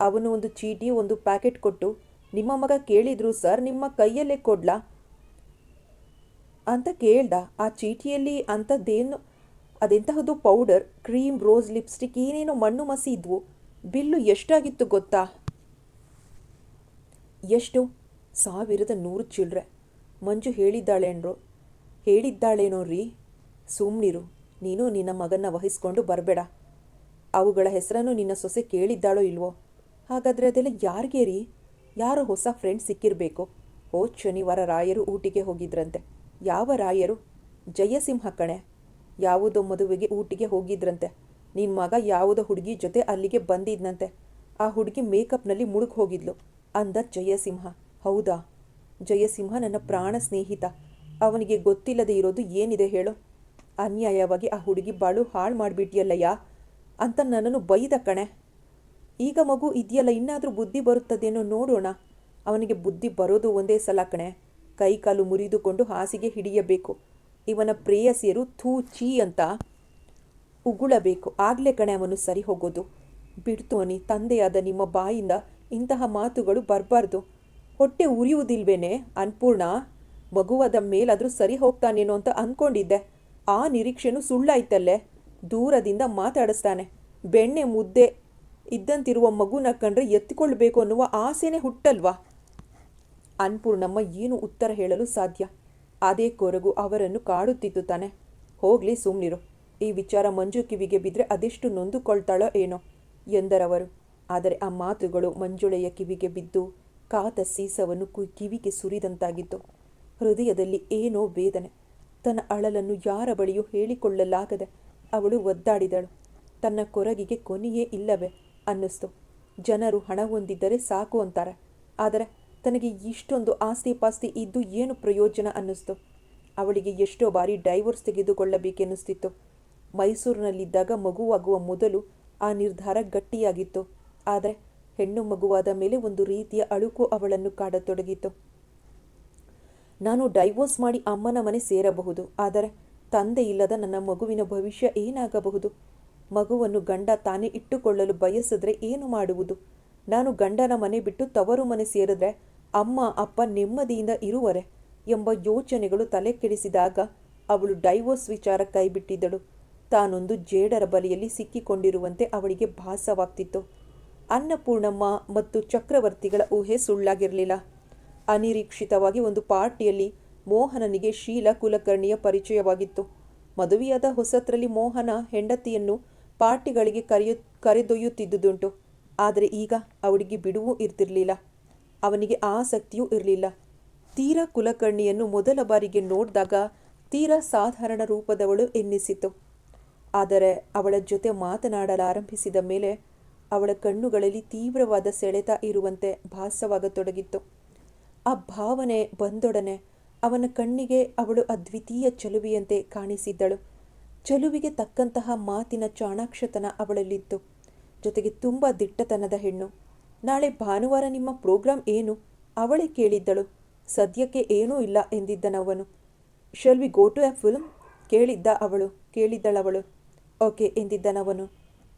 ಅವನು ಒಂದು ಚೀಟಿ ಒಂದು ಪ್ಯಾಕೆಟ್ ಕೊಟ್ಟು, ನಿಮ್ಮ ಮಗ ಕೇಳಿದ್ರು ಸರ್, ನಿಮ್ಮ ಕೈಯಲ್ಲೇ ಕೊಡ್ಲಾ ಅಂತ ಕೇಳ್ದ. ಆ ಚೀಟಿಯಲ್ಲಿ ಅಂಥದ್ದೇನು, ಅದೆಂತಹದ್ದು ಪೌಡರ್, ಕ್ರೀಮ್, ರೋಸ್ ಲಿಪ್ಸ್ಟಿಕ್, ಏನೇನೋ ಮಣ್ಣು ಮಸಿ ಇದ್ವು. ಬಿಲ್ಲು ಎಷ್ಟಾಗಿತ್ತು ಗೊತ್ತಾ? ಎಷ್ಟು? 1100 ಚಿಲ್ಡ್ರೆ. ಮಂಜು ಹೇಳಿದ್ದಾಳೇನೋ ರೀ. ಸುಮ್ಮನಿರು, ನೀನು ನಿನ್ನ ಮಗನ್ನ ವಹಿಸ್ಕೊಂಡು ಬರಬೇಡ. ಅವುಗಳ ಹೆಸರನ್ನು ನಿನ್ನ ಸೊಸೆ ಕೇಳಿದ್ದಾಳೋ ಇಲ್ವೋ? ಹಾಗಾದರೆ ಅದೆಲ್ಲ ಯಾರಿಗೆ ರೀ? ಯಾರೋ ಹೊಸ ಫ್ರೆಂಡ್ ಸಿಕ್ಕಿರಬೇಕು. ಹೋದ ಶನಿವಾರ ರಾಯರು ಊಟಿಗೆ ಹೋಗಿದ್ರಂತೆ. ಯಾವ ರಾಯರು? ಜಯಸಿಂಹ ಕಣೆ. ಯಾವುದೋ ಮದುವೆಗೆ ಊಟಿಗೆ ಹೋಗಿದ್ರಂತೆ. ನಿನ್ನ ಮಗ ಯಾವುದೋ ಹುಡುಗಿ ಜೊತೆ ಅಲ್ಲಿಗೆ ಬಂದಿದ್ನಂತೆ. ಆ ಹುಡುಗಿ ಮೇಕಪ್ನಲ್ಲಿ ಮುಳುಗಿ ಹೋಗಿದ್ಲು ಅಂದ ಜಯಸಿಂಹ. ಹೌದಾ? ಜಯಸಿಂಹ ನನ್ನ ಪ್ರಾಣ ಸ್ನೇಹಿತ. ಅವನಿಗೆ ಗೊತ್ತಿಲ್ಲದೆ ಇರೋದು ಏನಿದೆ ಹೇಳು? ಅನ್ಯಾಯವಾಗಿ ಆ ಹುಡುಗಿ ಬಾಳು ಹಾಳು ಮಾಡಿಬಿಟ್ಟಿಯಲ್ಲಯ್ಯ ಅಂತ ನನ್ನನ್ನು ಬೈದ ಕಣೆ. ಈಗ ಮಗು ಇದೆಯಲ್ಲ, ಇನ್ನಾದರೂ ಬುದ್ಧಿ ಬರುತ್ತದೇನೋ ನೋಡೋಣ. ಅವನಿಗೆ ಬುದ್ಧಿ ಬರೋದು ಒಂದೇ ಸಲ ಕಣೆ. ಕೈಕಾಲು ಮುರಿದುಕೊಂಡು ಹಾಸಿಗೆ ಹಿಡಿಯಬೇಕು. ಇವನ ಪ್ರೇಯಸಿಯರು ಥೂ ಚೀ ಅಂತ ಉಗುಳಬೇಕು. ಆಗಲೇ ಕಣೆ ಅವನು ಸರಿ ಹೋಗೋದು. ಬಿಡ್ತು ಅನಿ, ತಂದೆಯಾದ ನಿಮ್ಮ ಬಾಯಿಂದ ಇಂತಹ ಮಾತುಗಳು ಬರಬಾರ್ದು. ಹೊಟ್ಟೆ ಉರಿಯುವುದಿಲ್ವೇನೆ ಅನ್ಪೂರ್ಣ? ಮಗುವಾದ ಮೇಲಾದರೂ ಸರಿ ಹೋಗ್ತಾನೇನೋ ಅಂತ ಅಂದ್ಕೊಂಡಿದ್ದೆ. ಆ ನಿರೀಕ್ಷೆನೂ ಸುಳ್ಳಾಯ್ತಲ್ಲೇ. ದೂರದಿಂದ ಮಾತಾಡಿಸ್ತಾನೆ. ಬೆಣ್ಣೆ ಮುದ್ದೆ ಇದ್ದಂತಿರುವ ಮಗುನ ಕಂಡ್ರೆ ಎತ್ತಿಕೊಳ್ಬೇಕು ಅನ್ನುವ ಆಸೆನೇ ಹುಟ್ಟಲ್ವಾ? ಅನ್ಪೂರ್ಣಮ್ಮ ಏನು ಉತ್ತರ ಹೇಳಲು ಸಾಧ್ಯ? ಅದೇ ಕೊರಗು ಅವರನ್ನು ಕಾಡುತ್ತಿತ್ತು ತಾನೆ. ಹೋಗ್ಲಿ, ಸುಮ್ಮನಿರು. ಈ ವಿಚಾರ ಮಂಜು ಕಿವಿಗೆ ಬಿದ್ದರೆ ಅದೆಷ್ಟು ನೊಂದುಕೊಳ್ತಾಳೋ ಏನೋ ಎಂದರವರು. ಆದರೆ ಆ ಮಾತುಗಳು ಮಂಜುಳೆಯ ಕಿವಿಗೆ ಬಿದ್ದು ಕಾದ ಸೀಸವನ್ನು ಕಿವಿಗೆ ಸುರಿದಂತಾಗಿತ್ತು. ಹೃದಯದಲ್ಲಿ ಏನೋ ವೇದನೆ. ತನ್ನ ಅಳಲನ್ನು ಯಾರ ಬಳಿಯೂ ಹೇಳಿಕೊಳ್ಳಲಾಗದೆ ಅವಳು ಒದ್ದಾಡಿದಳು. ತನ್ನ ಕೊರಗಿಗೆ ಕೊನೆಯೇ ಇಲ್ಲವೇ ಅನ್ನಿಸ್ತು. ಜನರು ಹಣ ಹೊಂದಿದ್ದರೆ ಸಾಕು ಅಂತಾರೆ. ಆದರೆ ತನಗೆ ಇಷ್ಟೊಂದು ಆಸ್ತಿ ಪಾಸ್ತಿ ಇದ್ದು ಏನು ಪ್ರಯೋಜನ ಅನ್ನಿಸ್ತು. ಅವಳಿಗೆ ಎಷ್ಟೋ ಬಾರಿ ಡೈವೋರ್ಸ್ ತೆಗೆದುಕೊಳ್ಳಬೇಕೆನ್ನಿಸ್ತಿತ್ತು. ಮೈಸೂರಿನಲ್ಲಿದ್ದಾಗ ಮಗುವಾಗುವ ಮೊದಲು ಆ ನಿರ್ಧಾರ ಗಟ್ಟಿಯಾಗಿತ್ತು. ಆದರೆ ಹೆಣ್ಣು ಮಗುವಾದ ಮೇಲೆ ಒಂದು ರೀತಿಯ ಅಳುಕು ಅವಳನ್ನು ಕಾಡತೊಡಗಿತು. ನಾನು ಡೈವೋರ್ಸ್ ಮಾಡಿ ಅಮ್ಮನ ಮನೆ ಸೇರಬಹುದು, ಆದರೆ ತಂದೆ ಇಲ್ಲದ ನನ್ನ ಮಗುವಿನ ಭವಿಷ್ಯ ಏನಾಗಬಹುದು? ಮಗುವನ್ನು ಗಂಡ ತಾನೇ ಇಟ್ಟುಕೊಳ್ಳಲು ಬಯಸಿದ್ರೆ ಏನು ಮಾಡುವುದು? ನಾನು ಗಂಡನ ಮನೆ ಬಿಟ್ಟು ತವರು ಮನೆ ಸೇರಿದ್ರೆ ಅಮ್ಮ ಅಪ್ಪ ನೆಮ್ಮದಿಯಿಂದ ಇರುವರೆ ಎಂಬ ಯೋಚನೆಗಳು ತಲೆ ಕೆಡಿಸಿದಾಗ ಅವಳು ಡೈವೋರ್ಸ್ ವಿಚಾರ ಕೈಬಿಟ್ಟಿದ್ದಳು. ತಾನೊಂದು ಜೇಡರ ಬಲಿಯಲ್ಲಿ ಸಿಕ್ಕಿಕೊಂಡಿರುವಂತೆ ಅವಳಿಗೆ ಭಾಸವಾಗ್ತಿತ್ತು. ಅನ್ನಪೂರ್ಣಮ್ಮ ಮತ್ತು ಚಕ್ರವರ್ತಿಗಳ ಊಹೆ ಸುಳ್ಳಾಗಿರಲಿಲ್ಲ. ಅನಿರೀಕ್ಷಿತವಾಗಿ ಒಂದು ಪಾರ್ಟಿಯಲ್ಲಿ ಮೋಹನನಿಗೆ ಶೀಲಾ ಕುಲಕರ್ಣಿಯ ಪರಿಚಯವಾಗಿತ್ತು. ಮದುವೆಯಾದ ಹೊಸತ್ರಲ್ಲಿ ಮೋಹನ ಹೆಂಡತಿಯನ್ನು ಪಾರ್ಟಿಗಳಿಗೆ ಕರೆದೊಯ್ಯುತ್ತಿದ್ದುದುಂಟು. ಆದರೆ ಈಗ ಅವಳಿಗೆ ಬಿಡುವೂ ಇರ್ತಿರಲಿಲ್ಲ. ಅವನಿಗೆ ಆಸಕ್ತಿಯೂ ಇರಲಿಲ್ಲ. ತೀರಾ ಕುಲಕರ್ಣಿಯನ್ನು ಮೊದಲ ಬಾರಿಗೆ ನೋಡಿದಾಗ ತೀರಾ ಸಾಧಾರಣ ರೂಪದವಳು ಎನ್ನಿಸಿತು. ಆದರೆ ಅವಳ ಜೊತೆ ಮಾತನಾಡಲಾರಂಭಿಸಿದ ಮೇಲೆ ಅವಳ ಕಣ್ಣುಗಳಲ್ಲಿ ತೀವ್ರವಾದ ಸೆಳೆತ ಇರುವಂತೆ ಭಾಸವಾಗತೊಡಗಿತ್ತು. ಆ ಭಾವನೆ ಬಂದೊಡನೆ ಅವನ ಕಣ್ಣಿಗೆ ಅವಳು ಅದ್ವಿತೀಯ ಚೆಲುವೆಯಂತೆ ಕಾಣಿಸಿದ್ದಳು. ಚೆಲುವಿಗೆ ತಕ್ಕಂತಹ ಮಾತಿನ ಚಾಣಾಕ್ಷತನ ಅವಳಲ್ಲಿತ್ತು. ಜೊತೆಗೆ ತುಂಬ ದಿಟ್ಟತನದ ಹೆಣ್ಣು. ನಾಳೆ ಭಾನುವಾರ ನಿಮ್ಮ ಪ್ರೋಗ್ರಾಂ ಏನು? ಅವಳೇ ಕೇಳಿದ್ದಳು. ಸದ್ಯಕ್ಕೆ ಏನೂ ಇಲ್ಲ ಎಂದಿದ್ದನವನು. Shall we go to a film? ಕೇಳಿದ್ದಳವಳು. ಓಕೆ ಎಂದಿದ್ದನವನು.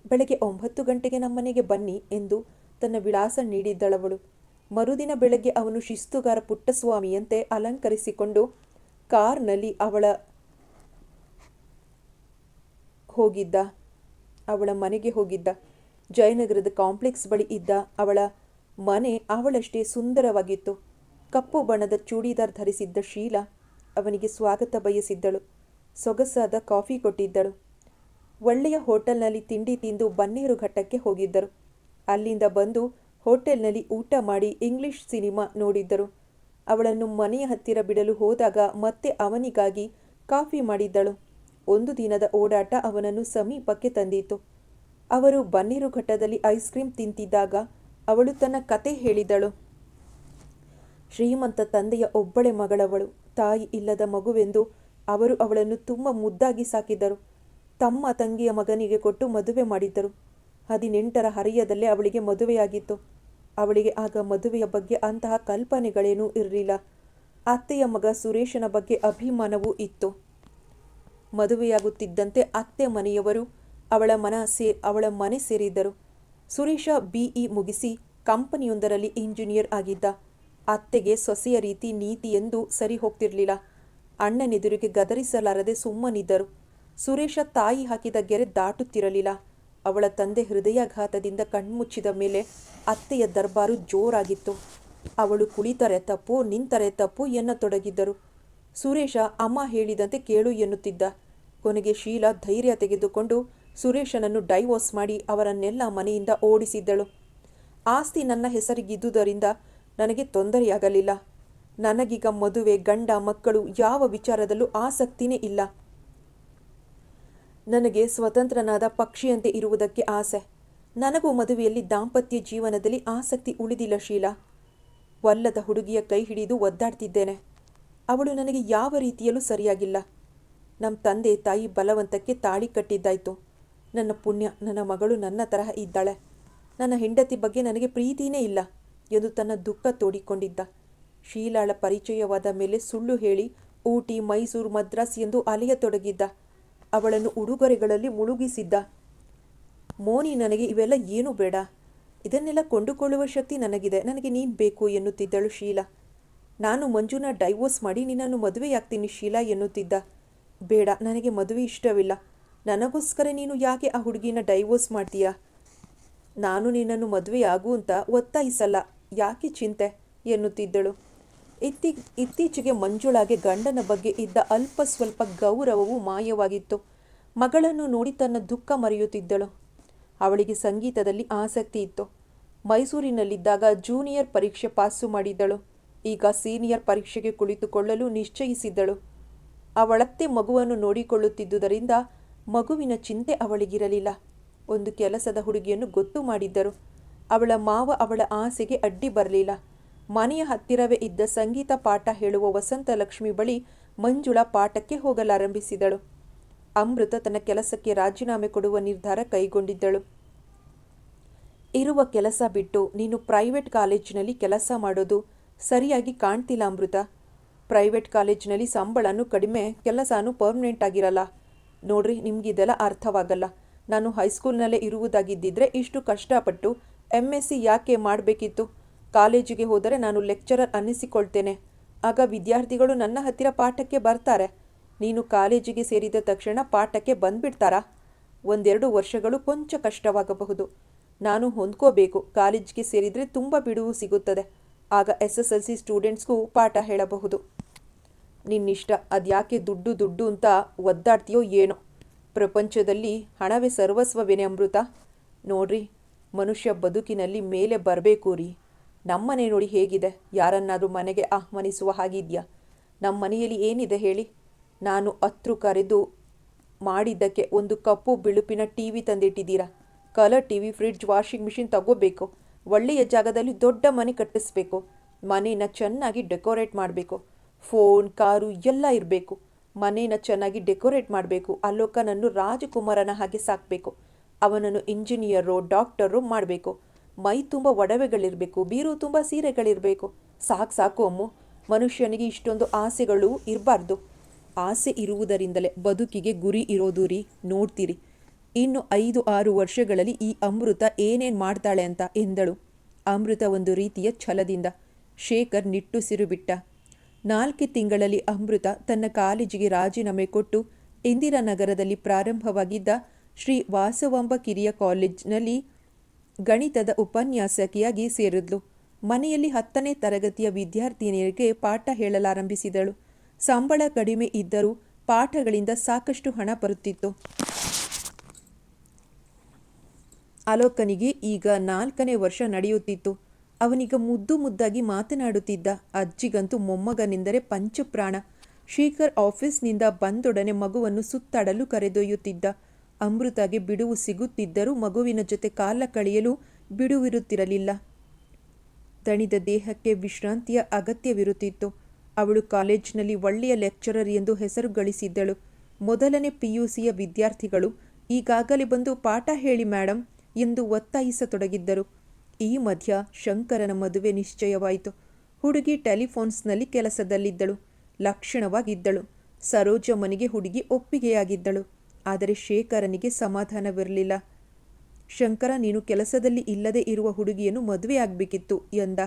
ಬೆಳಗ್ಗೆ 9 ಗಂಟೆಗೆ ನಮ್ಮನೆಗೆ ಬನ್ನಿ ಎಂದು ತನ್ನ ವಿಳಾಸ ನೀಡಿದ್ದಳವಳು. ಮರುದಿನ ಬೆಳಗ್ಗೆ ಅವನು ಶಿಸ್ತುಗಾರ ಪುಟ್ಟಸ್ವಾಮಿಯಂತೆ ಅಲಂಕರಿಸಿಕೊಂಡು ಕಾರ್ನಲ್ಲಿ ಅವಳ ಮನೆಗೆ ಹೋಗಿದ್ದ. ಜಯನಗರದ ಕಾಂಪ್ಲೆಕ್ಸ್ ಬಳಿ ಇದ್ದ ಅವಳ ಮನೆ ಅವಳಷ್ಟೇ ಸುಂದರವಾಗಿತ್ತು. ಕಪ್ಪು ಬಣ್ಣದ ಚೂಡಿದಾರ್ ಧರಿಸಿದ್ದ ಶೀಲಾ ಅವನಿಗೆ ಸ್ವಾಗತ ಬಯಸಿದ್ದಳು. ಸೊಗಸಾದ ಕಾಫಿ ಕೊಟ್ಟಿದ್ದಳು. ಒಳ್ಳೆಯ ಹೋಟೆಲ್ನಲ್ಲಿ ತಿಂಡಿ ತಿಂದು ಬನ್ನೇರುಘಟ್ಟಕ್ಕೆ ಹೋಗಿದ್ದರು. ಅಲ್ಲಿಂದ ಬಂದು ಹೋಟೆಲ್ನಲ್ಲಿ ಊಟ ಮಾಡಿ ಇಂಗ್ಲಿಷ್ ಸಿನಿಮಾ ನೋಡಿದ್ದರು. ಅವಳನ್ನು ಮನೆಯ ಹತ್ತಿರ ಬಿಡಲು ಹೋದಾಗ ಮತ್ತೆ ಅವನಿಗಾಗಿ ಕಾಫಿ ಮಾಡಿದ್ದಳು. ಒಂದು ದಿನದ ಓಡಾಟ ಅವನನ್ನು ಸಮೀಪಕ್ಕೆ ತಂದಿತು. ಅವರು ಬನ್ನೇರುಘಟ್ಟದಲ್ಲಿ ಐಸ್ ಕ್ರೀಮ್ ತಿಂತಿದ್ದಾಗ ಅವಳು ತನ್ನ ಕತೆ ಹೇಳಿದಳು. ಶ್ರೀಮಂತ ತಂದೆಯ ಒಬ್ಬಳೆ ಮಗಳವಳು. ತಾಯಿ ಇಲ್ಲದ ಮಗುವೆಂದು ಅವರು ಅವಳನ್ನು ತುಂಬ ಮುದ್ದಾಗಿ ಸಾಕಿದ್ದರು. ತಮ್ಮ ತಂಗಿಯ ಮಗನಿಗೆ ಕೊಟ್ಟು ಮದುವೆ ಮಾಡಿದ್ದರು. 18ರ ಹರೆಯದಲ್ಲೇ ಅವಳಿಗೆ ಮದುವೆಯಾಗಿತ್ತು. ಅವಳಿಗೆ ಆಗ ಮದುವೆಯ ಬಗ್ಗೆ ಅಂತಹ ಕಲ್ಪನೆಗಳೇನೂ ಇರಲಿಲ್ಲ. ಅತ್ತೆಯ ಮಗ ಸುರೇಶನ ಬಗ್ಗೆ ಅಭಿಮಾನವೂ ಇತ್ತು. ಮದುವೆಯಾಗುತ್ತಿದ್ದಂತೆ ಅತ್ತೆ ಮನೆಯವರು ಅವಳ ಮನೆ ಸೇರಿದ್ದರು. ಸುರೇಶ BE ಮುಗಿಸಿ ಕಂಪನಿಯೊಂದರಲ್ಲಿ ಇಂಜಿನಿಯರ್ ಆಗಿದ್ದ. ಅತ್ತೆಗೆ ಸೊಸೆಯ ರೀತಿ ನೀತಿ ಎಂದು ಸರಿ ಹೋಗ್ತಿರ್ಲಿಲ್ಲ. ಅಣ್ಣನೆದುರಿಗೆ ಗದರಿಸಲಾರದೆ ಸುಮ್ಮನಿದ್ದರು. ಸುರೇಶ ತಾಯಿ ಹಾಕಿದ ಗೆರೆ ದಾಟುತ್ತಿರಲಿಲ್ಲ. ಅವಳ ತಂದೆ ಹೃದಯಾಘಾತದಿಂದ ಕಣ್ಮುಚ್ಚಿದ ಮೇಲೆ ಅತ್ತೆಯ ದರ್ಬಾರು ಜೋರಾಗಿತ್ತು. ಅವಳು ಕುಳಿತರೆ ತಪ್ಪು, ನಿಂತರೆ ತಪ್ಪು ಎನ್ನತೊಡಗಿದ್ದರು. ಸುರೇಶ ಅಮ್ಮ ಹೇಳಿದಂತೆ ಕೇಳು ಎನ್ನುತ್ತಿದ್ದ. ಕೊನೆಗೆ ಶೀಲಾ ಧೈರ್ಯ ತೆಗೆದುಕೊಂಡು ಸುರೇಶನನ್ನು ಡೈವೋರ್ಸ್ ಮಾಡಿ ಅವರನ್ನೆಲ್ಲ ಮನೆಯಿಂದ ಓಡಿಸಿದ್ದಳು. ಆಸ್ತಿ ನನ್ನ ಹೆಸರಿಗಿದ್ದುದರಿಂದ ನನಗೆ ತೊಂದರೆಯಾಗಲಿಲ್ಲ. ನನಗೀಗ ಮದುವೆ, ಗಂಡ, ಮಕ್ಕಳು ಯಾವ ವಿಚಾರದಲ್ಲೂ ಆಸಕ್ತಿನೇ ಇಲ್ಲ. ನನಗೆ ಸ್ವತಂತ್ರನಾದ ಪಕ್ಷಿಯಂತೆ ಇರುವುದಕ್ಕೆ ಆಸೆ. ನನಗೂ ಮದುವೆಯಲ್ಲಿ ದಾಂಪತ್ಯ ಜೀವನದಲ್ಲಿ ಆಸಕ್ತಿ ಉಳಿದಿಲ್ಲ ಶೀಲಾ. ವಲ್ಲದ ಹುಡುಗಿಯ ಕೈ ಹಿಡಿದು ಒದ್ದಾಡ್ತಿದ್ದೇನೆ. ಅವಳು ನನಗೆ ಯಾವ ರೀತಿಯಲ್ಲೂ ಸರಿಯಾಗಿಲ್ಲ. ನಮ್ಮ ತಂದೆ ತಾಯಿ ಬಲವಂತಕ್ಕೆ ತಾಳಿ ಕಟ್ಟಿದ್ದಾಯ್ತು. ನನ್ನ ಪುಣ್ಯ, ನನ್ನ ಮಗಳು ನನ್ನ ತರಹ ಇದ್ದಾಳೆ. ನನ್ನ ಹೆಂಡತಿ ಬಗ್ಗೆ ನನಗೆ ಪ್ರೀತಿನೇ ಇಲ್ಲ ಎಂದು ತನ್ನ ದುಃಖ ತೋಡಿಕೊಂಡಿದ್ದ. ಶೀಲಾಳ ಪರಿಚಯವಾದ ಮೇಲೆ ಸುಳ್ಳು ಹೇಳಿ ಊಟಿ, ಮೈಸೂರು, ಮದ್ರಾಸ್ ಎಂದು ಅಲೆಯತೊಡಗಿದ್ದ. ಅವಳನ್ನು ಉಡುಗೊರೆಗಳಲ್ಲಿ ಮುಳುಗಿಸಿದ್ದ. ಮೋನಿ, ನನಗೆ ಇವೆಲ್ಲ ಏನೂ ಬೇಡ. ಇದನ್ನೆಲ್ಲ ಕೊಂಡುಕೊಳ್ಳುವ ಶಕ್ತಿ ನನಗಿದೆ. ನನಗೆ ನೀನು ಬೇಕು ಎನ್ನುತ್ತಿದ್ದಳು ಶೀಲಾ. ನಾನು ಮಂಜುನ ಡೈವೋರ್ಸ್ ಮಾಡಿ ನಿನ್ನನ್ನು ಮದುವೆಯಾಗ್ತೀನಿ ಶೀಲಾ ಎನ್ನುತ್ತಿದ್ದ. ಬೇಡ, ನನಗೆ ಮದುವೆ ಇಷ್ಟವಿಲ್ಲ. ನನಗೋಸ್ಕರ ನೀನು ಯಾಕೆ ಆ ಹುಡುಗಿನ ಡೈವೋರ್ಸ್ ಮಾಡ್ತೀಯಾ? ನಾನು ನಿನ್ನನ್ನು ಮದುವೆಯಾಗು ಅಂತ ಒತ್ತಾಯಿಸಲ್ಲ. ಯಾಕೆ ಚಿಂತೆ ಎನ್ನುತ್ತಿದ್ದಳು. ಇತ್ತೀಚೆಗೆ ಮಂಜುಳಾಗೆ ಗಂಡನ ಬಗ್ಗೆ ಇದ್ದ ಅಲ್ಪ ಸ್ವಲ್ಪ ಗೌರವವು ಮಾಯವಾಗಿತ್ತು. ಮಗಳನ್ನು ನೋಡಿ ತನ್ನ ದುಃಖ ಮರೆಯುತ್ತಿದ್ದಳು. ಅವಳಿಗೆ ಸಂಗೀತದಲ್ಲಿ ಆಸಕ್ತಿ ಇತ್ತು. ಮೈಸೂರಿನಲ್ಲಿದ್ದಾಗ ಜೂನಿಯರ್ ಪರೀಕ್ಷೆ ಪಾಸು ಮಾಡಿದ್ದಳು. ಈಗ ಸೀನಿಯರ್ ಪರೀಕ್ಷೆಗೆ ಕುಳಿತುಕೊಳ್ಳಲು ನಿಶ್ಚಯಿಸಿದ್ದಳು. ಅವಳತ್ತೆ ಮಗುವನ್ನು ನೋಡಿಕೊಳ್ಳುತ್ತಿದ್ದುದರಿಂದ ಮಗುವಿನ ಚಿಂತೆ ಅವಳಿಗಿರಲಿಲ್ಲ. ಒಂದು ಕೆಲಸದ ಹುಡುಗಿಯನ್ನು ಗೊತ್ತು ಮಾಡಿದ್ದರು. ಅವಳ ಮಾವ ಅವಳ ಆಸೆಗೆ ಅಡ್ಡಿ ಬರಲಿಲ್ಲ. ಮನೆಯ ಹತ್ತಿರವೇ ಇದ್ದ ಸಂಗೀತ ಪಾಠ ಹೇಳುವ ವಸಂತಲಕ್ಷ್ಮಿ ಬಳಿ ಮಂಜುಳಾ ಪಾಠಕ್ಕೆ ಹೋಗಲಾರಂಭಿಸಿದಳು. ಅಮೃತ ತನ್ನ ಕೆಲಸಕ್ಕೆ ರಾಜೀನಾಮೆ ಕೊಡುವ ನಿರ್ಧಾರ ಕೈಗೊಂಡಿದ್ದಳು. ಇರುವ ಕೆಲಸ ಬಿಟ್ಟು ನೀನು ಪ್ರೈವೇಟ್ ಕಾಲೇಜಿನಲ್ಲಿ ಕೆಲಸ ಮಾಡೋದು ಸರಿಯಾಗಿ ಕಾಣ್ತಿಲ್ಲ ಅಮೃತ. ಪ್ರೈವೇಟ್ ಕಾಲೇಜಿನಲ್ಲಿ ಸಂಬಳನೂ ಕಡಿಮೆ, ಕೆಲಸನೂ ಪರ್ಮನೆಂಟ್ ಆಗಿರಲ್ಲ. ನೋಡ್ರಿ, ನಿಮಗಿದೆಲ್ಲ ಅರ್ಥವಾಗಲ್ಲ. ನಾನು ಹೈಸ್ಕೂಲ್ನಲ್ಲೇ ಇರುವುದಾಗಿದ್ದಿದ್ರೆ ಇಷ್ಟು ಕಷ್ಟಪಟ್ಟು MSc ಯಾಕೆ ಮಾಡಬೇಕಿತ್ತು? ಕಾಲೇಜಿಗೆ ಹೋದರೆ ನಾನು ಲೆಕ್ಚರರ್ ಅನ್ನಿಸಿಕೊಳ್ತೇನೆ. ಆಗ ವಿದ್ಯಾರ್ಥಿಗಳು ನನ್ನ ಹತ್ತಿರ ಪಾಠಕ್ಕೆ ಬರ್ತಾರೆ. ನೀನು ಕಾಲೇಜಿಗೆ ಸೇರಿದ ತಕ್ಷಣ ಪಾಠಕ್ಕೆ ಬಂದ್ಬಿಡ್ತಾರಾ? 1-2 ವರ್ಷಗಳು ಕೊಂಚ ಕಷ್ಟವಾಗಬಹುದು. ನಾನು ಹೊಂದ್ಕೋಬೇಕು. ಕಾಲೇಜಿಗೆ ಸೇರಿದರೆ ತುಂಬ ಬಿಡುವು ಸಿಗುತ್ತದೆ. ಆಗ SSLC ಸ್ಟೂಡೆಂಟ್ಸ್ಗೂ ಪಾಠ ಹೇಳಬಹುದು. ನಿನ್ನಿಷ್ಟ. ಅದ್ಯಾಕೆ ದುಡ್ಡು ದುಡ್ಡು ಅಂತ ಒದ್ದಾಡ್ತೀಯೋ ಏನೋ. ಪ್ರಪಂಚದಲ್ಲಿ ಹಣವೇ ಸರ್ವಸ್ವವೇನೆ ಅಮೃತ. ನೋಡ್ರಿ, ಮನುಷ್ಯ ಬದುಕಿನಲ್ಲಿ ಮೇಲೆ ಬರಬೇಕು ರೀ. ನಮ್ಮನೆ ನೋಡಿ ಹೇಗಿದೆ? ಯಾರನ್ನಾದರೂ ಮನೆಗೆ ಆಹ್ವಾನಿಸುವ ಹಾಗಿದೆಯಾ? ನಮ್ಮ ಮನೆಯಲ್ಲಿ ಏನಿದೆ ಹೇಳಿ? ನಾನು ಅತ್ರು ಕರೆದು ಮಾಡಿದ್ದಕ್ಕೆ ಒಂದು ಕಪ್ಪು ಬಿಳುಪಿನ TV ತಂದಿಟ್ಟಿದ್ದೀರಾ? Colour TV, fridge, washing machine ತಗೋಬೇಕು. ಒಳ್ಳೆಯ ಜಾಗದಲ್ಲಿ ದೊಡ್ಡ ಮನೆ ಕಟ್ಟಿಸ್ಬೇಕು. ಮನೇನ ಚೆನ್ನಾಗಿ ಡೆಕೋರೇಟ್ ಮಾಡಬೇಕು. ಫೋನ್, ಕಾರು ಎಲ್ಲ ಇರಬೇಕು. ಮನೇನ ಚೆನ್ನಾಗಿ ಡೆಕೋರೇಟ್ ಮಾಡಬೇಕು. ಅಲೋಕನನ್ನು ರಾಜಕುಮಾರನ ಹಾಗೆ ಸಾಕಬೇಕು. ಅವನನ್ನು ಇಂಜಿನಿಯರೋ ಡಾಕ್ಟರೋ ಮಾಡಬೇಕು. ಮೈ ತುಂಬ ಒಡವೆಗಳಿರಬೇಕು. ಬೀರು ತುಂಬ ಸೀರೆಗಳಿರಬೇಕು. ಸಾಕು ಅಮ್ಮು. ಮನುಷ್ಯನಿಗೆ ಇಷ್ಟೊಂದು ಆಸೆಗಳು ಇರಬಾರ್ದು. ಆಸೆ ಇರುವುದರಿಂದಲೇ ಬದುಕಿಗೆ ಗುರಿ ಇರೋದು ರೀ. ನೋಡ್ತೀರಿ, ಇನ್ನು 5-6 ವರ್ಷಗಳಲ್ಲಿ ಈ ಅಮೃತ ಏನೇನು ಮಾಡ್ತಾಳೆ ಅಂತ ಎಂದಳು. ಅಮೃತ ಒಂದು ರೀತಿಯ ಛಲದಿಂದ. ಶೇಖರ್ ನಿಟ್ಟುಸಿರು ಬಿಟ್ಟ. 4 ತಿಂಗಳಲ್ಲಿ ಅಮೃತ ತನ್ನ ಕಾಲೇಜಿಗೆ ರಾಜೀನಾಮೆ ಕೊಟ್ಟು ಇಂದಿರಾನಗರದಲ್ಲಿ ಪ್ರಾರಂಭವಾಗಿದ್ದ ಶ್ರೀ ವಾಸವಾಂಬ ಕಿರಿಯ ಕಾಲೇಜಿನಲ್ಲಿ ಗಣಿತದ ಉಪನ್ಯಾಸಕಿಯಾಗಿ ಸೇರಿದ್ಲು. ಮನೆಯಲ್ಲಿ 10ನೇ ತರಗತಿಯ ವಿದ್ಯಾರ್ಥಿನಿಯರಿಗೆ ಪಾಠ ಹೇಳಲಾರಂಭಿಸಿದಳು. ಸಂಬಳ ಕಡಿಮೆ ಇದ್ದರೂ ಪಾಠಗಳಿಂದ ಸಾಕಷ್ಟು ಹಣ ಬರುತ್ತಿತ್ತು. ಅಲೋಕನಿಗೆ ಈಗ 4ನೇ ವರ್ಷ ನಡೆಯುತ್ತಿತ್ತು. ಅವನೀಗ ಮುದ್ದಾಗಿ ಮಾತನಾಡುತ್ತಿದ್ದ. ಅಜ್ಜಿಗಂತೂ ಮೊಮ್ಮಗನೆಂದರೆ ಪಂಚಪ್ರಾಣ. ಶೇಖರ್ ಆಫೀಸ್ನಿಂದ ಬಂದೊಡನೆ ಮಗುವನ್ನು ಸುತ್ತಾಡಲು ಕರೆದೊಯ್ಯುತ್ತಿದ್ದ. ಅಮೃತಗೆ ಬಿಡುವು ಸಿಗುತ್ತಿದ್ದರೂ ಮಗುವಿನ ಜೊತೆ ಕಾಲ ಕಳೆಯಲು ಬಿಡುವಿರುತ್ತಿರಲಿಲ್ಲ. ದಣಿದ ದೇಹಕ್ಕೆ ವಿಶ್ರಾಂತಿಯ ಅಗತ್ಯವಿರುತ್ತಿತ್ತು. ಅವಳು ಕಾಲೇಜಿನಲ್ಲಿ ಒಳ್ಳೆಯ ಲೆಕ್ಚರರ್ ಎಂದು ಹೆಸರು ಗಳಿಸಿದ್ದಳು. ಮೊದಲನೇ PUCಯ ವಿದ್ಯಾರ್ಥಿಗಳು ಈಗಾಗಲೇ ಬಂದು ಪಾಠ ಹೇಳಿ ಮೇಡಮ್ ಎಂದು ಒತ್ತಾಯಿಸತೊಡಗಿದ್ದರು. ಈ ಮಧ್ಯ ಶಂಕರನ ಮದುವೆ ನಿಶ್ಚಯವಾಯಿತು. ಹುಡುಗಿ ಟೆಲಿಫೋನ್ಸ್ನಲ್ಲಿ ಕೆಲಸದಲ್ಲಿದ್ದಳು. ಲಕ್ಷಣವಾಗಿದ್ದಳು. ಸರೋಜ ಮನೆಗೆ ಹುಡುಗಿ ಒಪ್ಪಿಗೆಯಾಗಿದ್ದಳು. ಆದರೆ ಶೇಖರನಿಗೆ ಸಮಾಧಾನವಿರಲಿಲ್ಲ. ಶಂಕರ, ನೀನು ಕೆಲಸದಲ್ಲಿ ಇಲ್ಲದೆ ಇರುವ ಹುಡುಗಿಯನ್ನು ಮದುವೆಯಾಗಬೇಕಿತ್ತು ಎಂದ.